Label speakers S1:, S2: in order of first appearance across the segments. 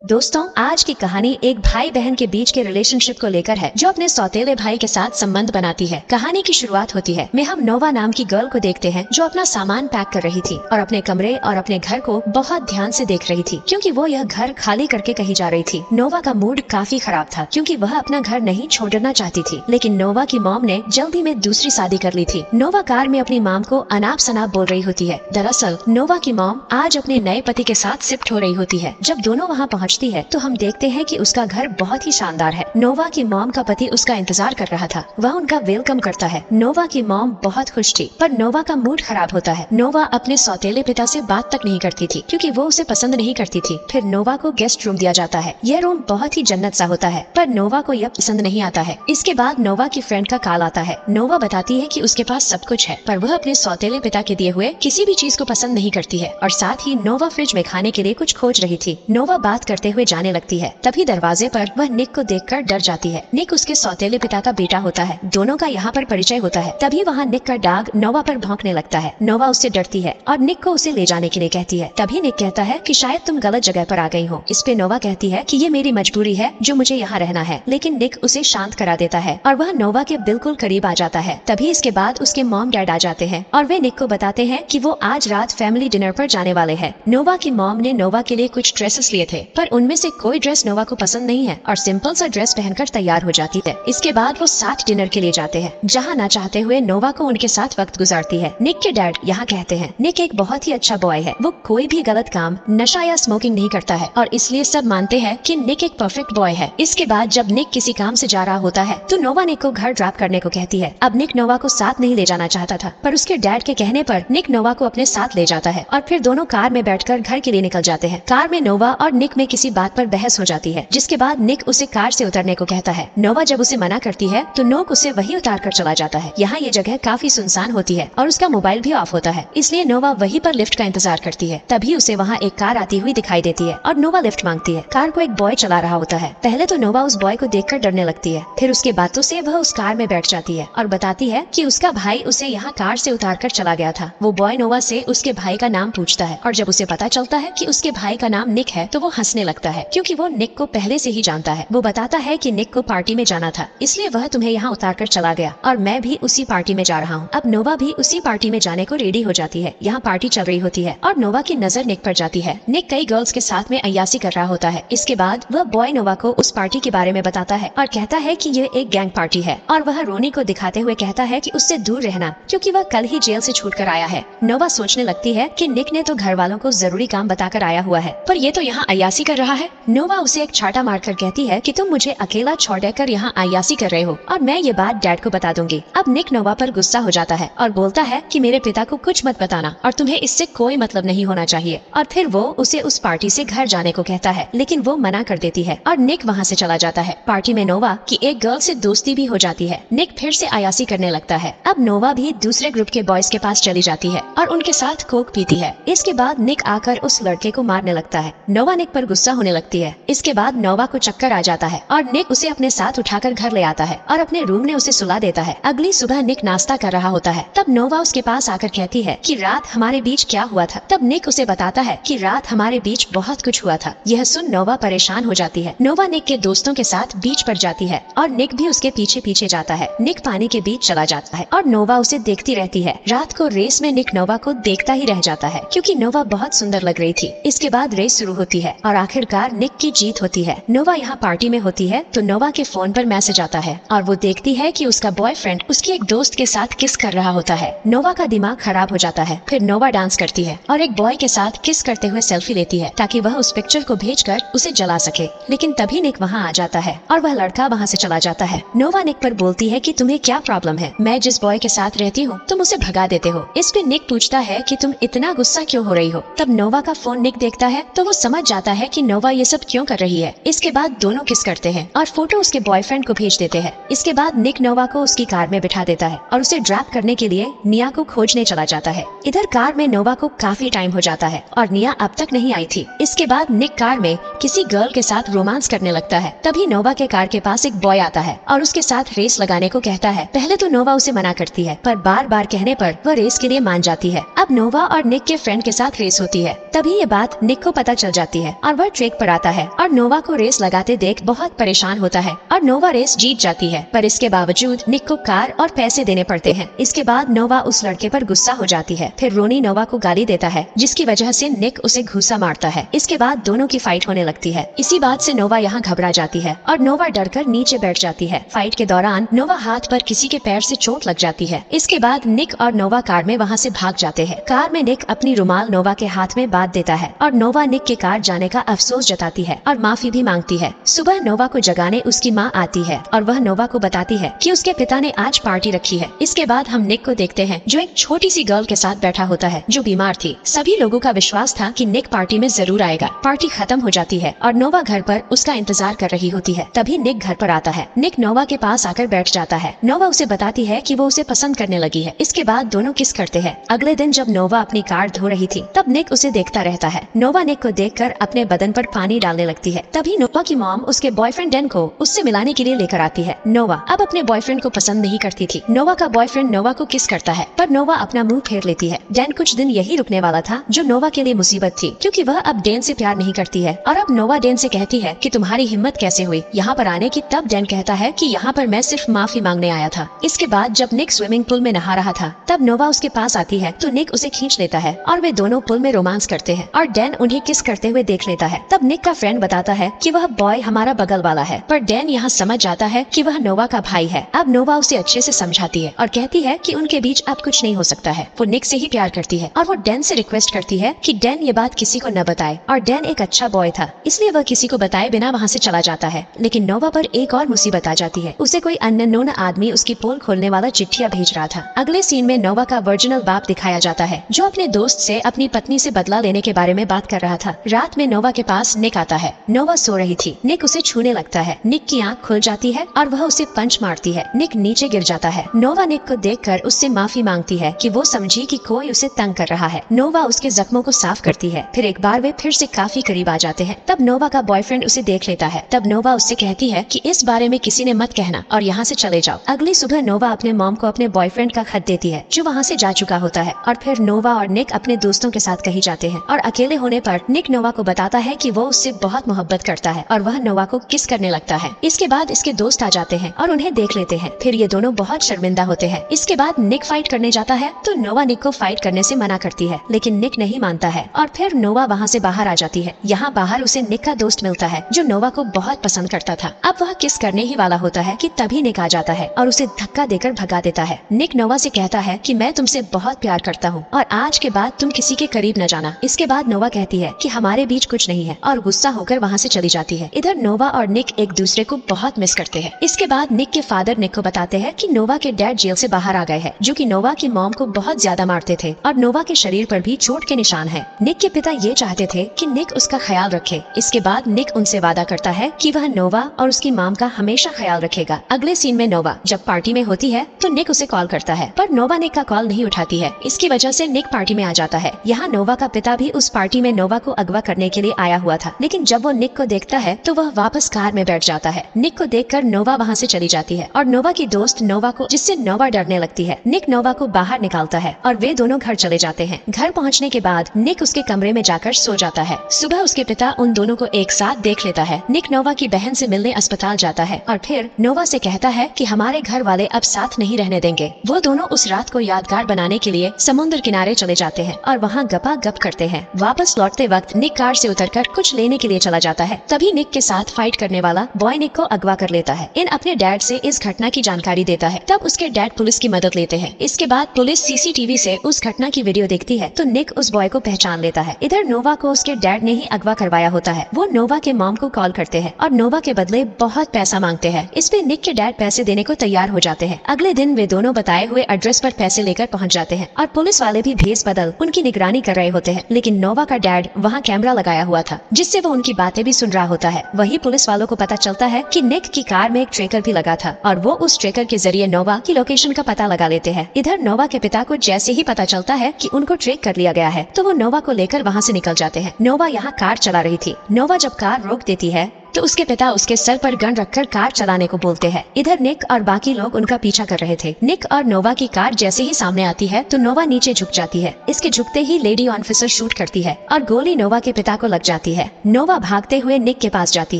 S1: दोस्तों, आज की कहानी एक भाई बहन के बीच के रिलेशनशिप को लेकर है, जो अपने सौतेले भाई के साथ संबंध बनाती है। कहानी की शुरुआत होती है में हम नोवा नाम की गर्ल को देखते हैं, जो अपना सामान पैक कर रही थी और अपने कमरे और अपने घर को बहुत ध्यान से देख रही थी, क्योंकि वो यह घर खाली करके कहीं जा रही थी। नोवा का मूड काफी खराब था, क्योंकि वह अपना घर नहीं छोड़ना चाहती थी, लेकिन नोवा की मॉम ने जल्दी में दूसरी शादी कर ली थी। नोवा कार में अपनी मॉम को अनाप शनाप बोल रही होती है। दरअसल नोवा की मॉम आज अपने नए पति के साथ शिफ्ट हो रही होती है। जब दोनों वहाँ पहुँचती है तो हम देखते हैं कि उसका घर बहुत ही शानदार है। नोवा की मॉम का पति उसका इंतजार कर रहा था। वह उनका वेलकम करता है। नोवा की मॉम बहुत खुश थी, पर नोवा का मूड खराब होता है। नोवा अपने सौतेले पिता से बात तक नहीं करती थी, क्योंकि वो उसे पसंद नहीं करती थी। फिर नोवा को गेस्ट रूम दिया जाता है। यह रूम बहुत ही जन्नत सा होता है, पर नोवा को यह पसंद नहीं आता है। इसके बाद नोवा की फ्रेंड का कॉल आता है। नोवा बताती है कि उसके पास सब कुछ है, पर वह अपने सौतेले पिता के दिए हुए किसी भी चीज को पसंद नहीं करती है, और साथ ही नोवा फ्रिज में खाने के लिए कुछ खोज रही थी। नोवा बात करते हुए जाने लगती है। तभी दरवाजे पर वह निक को देखकर डर जाती है। निक उसके सौतेले पिता का बेटा होता है। दोनों का यहाँ पर परिचय होता है। तभी वहाँ निक का डॉग नोवा पर भौंकने लगता है। नोवा उससे डरती है और निक को उसे ले जाने के लिए कहती है। तभी निक कहता है कि शायद तुम गलत जगह पर आ गई हो। इस पे नोवा कहती है कि ये मेरी मजबूरी है, जो मुझे यहाँ रहना है। लेकिन निक उसे शांत करा देता है और वह नोवा के बिल्कुल करीब आ जाता है। तभी इसके बाद उसके मॉम डैड आ जाते हैं और वे निक को बताते हैं कि वो आज रात फैमिली डिनर पर जाने वाले हैं। नोवा की मॉम ने नोवा के लिए कुछ ड्रेसेस लिए थे, पर उनमें से कोई ड्रेस नोवा को पसंद नहीं है और सिंपल सा ड्रेस पहनकर तैयार हो जाती है। इसके बाद वो साथ डिनर के लिए जाते हैं, जहाँ ना चाहते हुए नोवा को उनके साथ वक्त गुजारती है। निक के डैड यहाँ कहते हैं निक एक बहुत ही अच्छा बॉय है। वो कोई भी गलत काम, नशा या स्मोकिंग नहीं करता है, और इसलिए सब मानते हैं कि निक एक परफेक्ट बॉय है। इसके बाद जब निक किसी काम से जा रहा होता है तो नोवा निक को घर ड्रॉप करने को कहती है। अब निक नोवा को साथ नहीं ले जाना चाहता था, पर उसके डैड के कहने पर निक नोवा को अपने साथ ले जाता है और फिर दोनों कार में बैठकर घर के लिए निकल जाते हैं। कार में नोवा और निक में किसी बात पर बहस हो जाती है, जिसके बाद निक उसे कार से उतरने को कहता है। नोवा जब उसे मना करती है तो नोक उसे वही उतार कर चला जाता है। यहाँ ये जगह काफी सुनसान होती है और उसका मोबाइल भी ऑफ होता है, इसलिए नोवा वहीं पर लिफ्ट का इंतजार करती है। तभी उसे वहाँ एक कार आती हुई दिखाई देती है और नोवा लिफ्ट मांगती है। कार को एक बॉय चला रहा होता है। पहले तो नोवा उस बॉय को देखकर डरने लगती है, फिर उसके बातों से वह उस कार में बैठ जाती है और बताती है कि उसका भाई उसे यहाँ कार से उतार कर चला गया था। वो बॉय नोवा से उसके भाई का नाम पूछता है और जब उसे पता चलता है कि उसके भाई का नाम निक है तो वो हंसने लगता है, क्योंकि वो निक को पहले से ही जानता है। वो बताता है कि निक को पार्टी में जाना था, इसलिए वह तुम्हें यहाँ उतार कर चला गया और मैं भी उसी पार्टी में जा रहा हूँ। अब नोवा भी उसी पार्टी में जाने को रेडी हो जाती है। यहाँ पार्टी चल रही होती है और नोवा की नजर निक पर जाती है। निक कई गर्ल्स के साथ में अय्यासी कर रहा होता है। इसके बाद वह बॉय नोवा को उस पार्टी के बारे में बताता है और कहता है कि ये एक गैंग पार्टी है, और वह रोनी को दिखाते हुए कहता है कि उससे दूर रहना, क्योंकि वह कल ही जेल से छूट कर आया है। नोवा सोचने लगती है कि निक ने तो घर वालों को जरूरी काम बताकर आया हुआ है, पर ये तो यहाँ अय्यासी कर रहा है। नोवा उसे एक छाटा मारकर कहती है कि तुम मुझे अकेला छोड़कर यहाँ अय्यासी कर रहे हो और मैं ये बात डैड को बता दूंगी। अब निक नोवा पर गुस्सा हो जाता है और बोलता है कि मेरे पिता को कुछ मत बताना और तुम्हें इससे कोई मतलब नहीं होना चाहिए, और फिर वो उसे उस पार्टी से घर जाने को कहता है, लेकिन वो मना कर देती है और निक वहाँ से चला जाता है। पार्टी में नोवा की एक गर्ल से दोस्ती भी हो जाती है। निक फिर से अय्यासी करने लगता है। अब नोवा भी दूसरे ग्रुप के बॉयज के पास चली जाती है और उनके साथ कोक पीती है। इसके बाद निक आकर उस लड़के को मारने लगता है। नोवा निक पर गुस्सा होने लगती है। इसके बाद नोवा को चक्कर आ जाता है और निक उसे अपने साथ उठाकर घर ले आता है और अपने रूम में उसे सुला देता है। अगली सुबह निक नाश्ता कर रहा होता है। तब नोवा उसके पास आकर कहती है कि रात हमारे बीच क्या हुआ था। तब निक उसे बताता है कि रात हमारे बीच बहुत कुछ हुआ था। यह सुन नोवा परेशान हो जाती है। नोवा निक के दोस्तों के साथ बीच पर जाती है और निक भी उसके पीछे पीछे जाता है। निक पानी के बीच चला जाता है और नोवा उसे देखती रहती है। रात को रेस में निक नोवा को देखता ही रह जाता है, क्योंकि नोवा बहुत सुंदर लग रही थी। इसके बाद रेस शुरू होती है और आखिरकार निक की जीत होती है। नोवा यहाँ पार्टी में होती है तो नोवा के फोन पर मैसेज आता है और वो देखती है कि उसका बॉयफ्रेंड उसकी एक दोस्त के साथ किस कर रहा होता है। नोवा का दिमाग खराब हो जाता है। फिर नोवा डांस करती है और एक बॉय के साथ किस करते हुए सेल्फी लेती है, ताकि वह उस पिक्चर को भेजकर उसे जला सके। लेकिन तभी निक वहाँ आ जाता है और वह लड़का वहाँ से चला जाता है। नोवा निक पर बोलती है कि तुम्हें क्या प्रॉब्लम है, मैं जिस बॉय के साथ रहती हूँ तुम उसे भगा देते हो। इस पे निक पूछता है कि तुम इतना गुस्सा क्यों हो रही हो। तब नोवा का फोन निक देखता है तो वो समझ जाता है कि नोवा ये सब क्यों कर रही है। इसके बाद दोनों किस करते हैं और फोटो उसके बॉयफ्रेंड को भेज देते हैं। इसके बाद निक नोवा को उसकी कार में बिठा देता है और उसे ड्रॉप करने के लिए निया को खोजने चला जाता है। इधर कार में नोवा को काफी टाइम हो जाता है और निया अब तक नहीं आई थी। इसके बाद निक कार में किसी गर्ल के साथ रोमांस करने लगता है। तभी नोवा के कार के पास एक बॉय आता है और उसके साथ रेस लगाने को कहता है। पहले तो नोवा उसे मना करती है, पर बार बार कहने पर वह रेस के लिए मान जाती है। अब नोवा और निक के फ्रेंड के साथ रेस होती है। तभी ये बात निक को पता चल जाती है और वह ट्रैक पर आता है और नोवा को रेस लगाते देख बहुत परेशान होता है और नोवा रेस जीत जाती है, पर इसके बावजूद निक को कार और पैसे देने पड़ते हैं। इसके बाद नोवा उस लड़के पर गुस्सा हो जाती है। फिर रोनी नोवा को गाली देता है, जिसकी वजह से निक उसे घूसा मारता है। इसके बाद दोनों की फाइट होने लगती है। इसी बात से नोवा यहाँ घबरा जाती है और नोवा डरकर नीचे बैठ जाती है। फाइट के दौरान नोवा हाथ पर किसी के पैर से चोट लग जाती है। इसके बाद निक और नोवा कार में वहाँ से भाग जाते हैं। कार में निक अपनी रुमाल नोवा के हाथ में बांध देता है और नोवा निक के कार जाने का अफसोस जताती है और माफी भी मांगती है। सुबह नोवा को जगाने उसकी माँ आती है और वह नोवा को बताती है कि उसके पिता ने आज पार्टी रखी है। इसके बाद हम निक को देखते हैं, जो एक छोटी सी गर्ल के साथ बैठा होता है जो बीमार थी। सभी लोगों का विश्वास था कि निक पार्टी में जरूर आएगा। पार्टी खत्म हो जाती है और नोवा घर पर उसका इंतजार कर रही होती है। तभी निक घर पर आता है। निक नोवा के पास आकर बैठ जाता है। नोवा उसे बताती है कि वो उसे पसंद करने लगी है। इसके बाद दोनों किस करते हैं। अगले दिन जब नोवा अपनी कार धो रही थी, तब निक उसे देखता रहता है। नोवा निक को देखकर अपने बदन पर पानी डालने लगती है। तभी नोवा की मॉम उसके बॉयफ्रेंड डैन को उससे मिलाने के लिए लेकर आती है। नोवा अब अपने बॉयफ्रेंड को पसंद नहीं करती थी। नोवा का बॉयफ्रेंड नोवा को किस करता है, पर नोवा अपना मुंह फेर लेती है। डैन कुछ दिन यही रुकने वाला था, जो नोवा के लिए मुसीबत थी, क्योंकि वह अब डैन से प्यार नहीं करती है। और अब नोवा डैन से कहती है कि तुम्हारी हिम्मत कैसे हुई यहाँ पर आने की। तब डैन कहता है कि यहाँ पर मैं सिर्फ माफी मांगने आया था। इसके बाद जब निक स्विमिंग पूल में नहा रहा था, तब नोवा उसके पास आती है तो निक उसे खींच लेता है और वे दोनों पूल में रोमांस करते हैं और डैन उन्हें किस करते हुए देख लेता है। तब निक का फ्रेंड बताता है कि वह बॉय हमारा बगल वाला है, पर डैन यहाँ समझ जाता है कि वह नोवा का भाई है। अब नोवा उसे अच्छे से समझाती है और कहती है कि उनके बीच अब कुछ नहीं हो सकता है। वो निक से ही प्यार करती है और वो डैन से रिक्वेस्ट करती है कि डैन ये बात किसी को न बताए। और डैन एक अच्छा बॉय था, इसलिए वह किसी को बताए बिना वहाँ से चला जाता है। लेकिन नोवा पर एक और मुसीबत आ जाती है। उसे कोई अननोन आदमी उसकी पोल खोलने वाला चिट्ठियां भेज रहा था। अगले सीन में नोवा का वर्जिनल बाप दिखाया जाता है, जो अपने दोस्त से अपनी पत्नी से बदला लेने के बारे में बात कर रहा था। रात में नोवा के पास निक आता है। नोवा सो रही थी। निक उसे छूने लगता है। निक की आंख खुल जाती है और वह उसे पंच मारती है। निक नीचे गिर जाता है। नोवा निक को देखकर उससे माफी मांगती है कि वो समझी कि कोई उसे तंग कर रहा है। नोवा उसके जख्मों को साफ करती है। फिर एक बार वे फिर से काफी करीब आ जाते हैं। तब नोवा का बॉयफ्रेंड उसे देख लेता है। तब नोवा उससे कहती है कि इस बारे में किसी ने मत कहना और यहाँ से चले जाओ। अगली सुबह नोवा अपने मॉम को अपने बॉयफ्रेंड का खत देती है, जो वहाँ से जा चुका होता है। और फिर नोवा और निक अपने दोस्तों के साथ कहीं जाते हैं और अकेले होने पर निक नोवा को बताता है कि वो उससे बहुत मोहब्बत करता है और वह नोवा को किस करने लगता है। इसके बाद इसके दोस्त आ जाते हैं और उन्हें देख लेते हैं। फिर ये दोनों बहुत शर्मिंदा होते हैं। इसके बाद निक फाइट करने जाता है तो नोवा निक को फाइट करने से मना करती है, लेकिन निक नहीं मानता है और फिर नोवा वहाँ से बाहर आ जाती है। यहाँ बाहर उसे निक का दोस्त मिलता है, जो नोवा को बहुत पसंद करता था। अब वह किस करने ही वाला होता है कि तभी निक आ जाता है और उसे धक्का देकर भगा देता है। निक नोवा से कहता है कि मैं तुमसे बहुत प्यार करता हूँ और आज के बाद तुम किसी के करीब न जाना। इसके बाद नोवा कहती है कि हमारे बीच कुछ नहीं है और गुस्सा होकर वहाँ से चली जाती है। इधर नोवा और निक एक दूसरे को बहुत मिस करते हैं। इसके बाद निक के फादर निक को बताते हैं कि नोवा के डैड जेल से बाहर आ गए हैं, जो कि नोवा की मॉम को बहुत ज्यादा मारते थे और नोवा के शरीर पर भी चोट के निशान हैं। निक के पिता ये चाहते थे कि निक उसका ख्याल रखे। इसके बाद निक उनसे वादा करता है कि वह नोवा और उसकी मॉम का हमेशा ख्याल रखेगा। अगले सीन में नोवा जब पार्टी में होती है तो निक उसे कॉल करता है, पर नोवा निक का कॉल नहीं उठाती है। इसकी वजह से निक पार्टी में आ जाता है। यहाँ नोवा का पिता भी उस पार्टी में नोवा को अगवा करने के लिए आया हुआ था, लेकिन जब वो निक को देखता है तो वह वापस कार में बैठ जाता है। निक को देखकर नोवा वहाँ से चली जाती है और नोवा की दोस्त नोवा को, जिससे नोवा डरने लगती है। निक नोवा को बाहर निकालता है और वे दोनों घर चले जाते हैं। घर पहुँचने के बाद निक उसके कमरे में जाकर सो जाता है। सुबह उसके पिता उन दोनों को एक साथ देख लेता है। निक नोवा की बहन से मिलने अस्पताल जाता है और फिर नोवा से कहता है कि हमारे घर वाले अब साथ नहीं रहने देंगे। वो दोनों उस रात को यादगार बनाने के लिए समुद्र किनारे चले जाते हैं और वहाँ गपा गप करते हैं। वापस लौटते वक्त निक कार से उतरकर कुछ लेने के लिए चला जाता है। तभी निक के साथ फाइट करने वाला बॉय निक को अगवा कर लेता है। इन अपने डैड से इस घटना की जानकारी देता है। तब उसके डैड पुलिस की मदद लेते हैं। इसके बाद पुलिस सीसीटीवी से उस घटना की वीडियो देखती है तो निक उस बॉय को पहचान लेता है। इधर नोवा को उसके डैड ने ही अगवा करवाया होता है। वो नोवा के मॉम को कॉल करते हैं और नोवा के बदले बहुत पैसा मांगते हैं। इस पे निक के डैड पैसे देने को तैयार हो जाते हैं। अगले दिन वे दोनों बताए हुए एड्रेस पर पैसे लेकर पहुंच जाते हैं और पुलिस वाले भी भेस बदल उनकी निगरानी कर रहे होते हैं। लेकिन नोवा का डैड वहाँ कैमरा लगाया हुआ था, जिससे वो उनकी बातें भी सुन रहा होता है। वही पुलिस वालों को पता चलता है कि निक की कार में एक ट्रैकर भी लगा था और वो उस ट्रैकर के जरिए नोवा की लोकेशन का पता लगा लेते हैं। इधर नोवा के पिता को जैसे ही पता चलता है कि उनको ट्रैक कर लिया गया है, तो वो नोवा को लेकर वहाँ से निकल जाते हैं। नोवा यहाँ कार चला रही थी। नोवा जब कार रोक देती है तो उसके पिता उसके सर पर गन रखकर कार चलाने को बोलते हैं। इधर निक और बाकी लोग उनका पीछा कर रहे थे। निक और नोवा की कार जैसे ही सामने आती है तो नोवा नीचे झुक जाती है। इसके झुकते ही लेडी ऑफिसर शूट करती है और गोली नोवा के पिता को लग जाती है। नोवा भागते हुए निक के पास जाती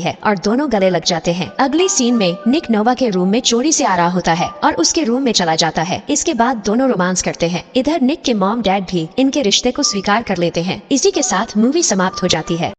S1: है और दोनों गले लग जाते हैं। अगली सीन में निक नोवा के रूम में चोरी से आ रहा होता है और उसके रूम में चला जाता है। इसके बाद दोनों रोमांस करते हैं। इधर निक के मॉम डैड भी इनके रिश्ते को स्वीकार कर लेते हैं। इसी के साथ मूवी समाप्त हो जाती है।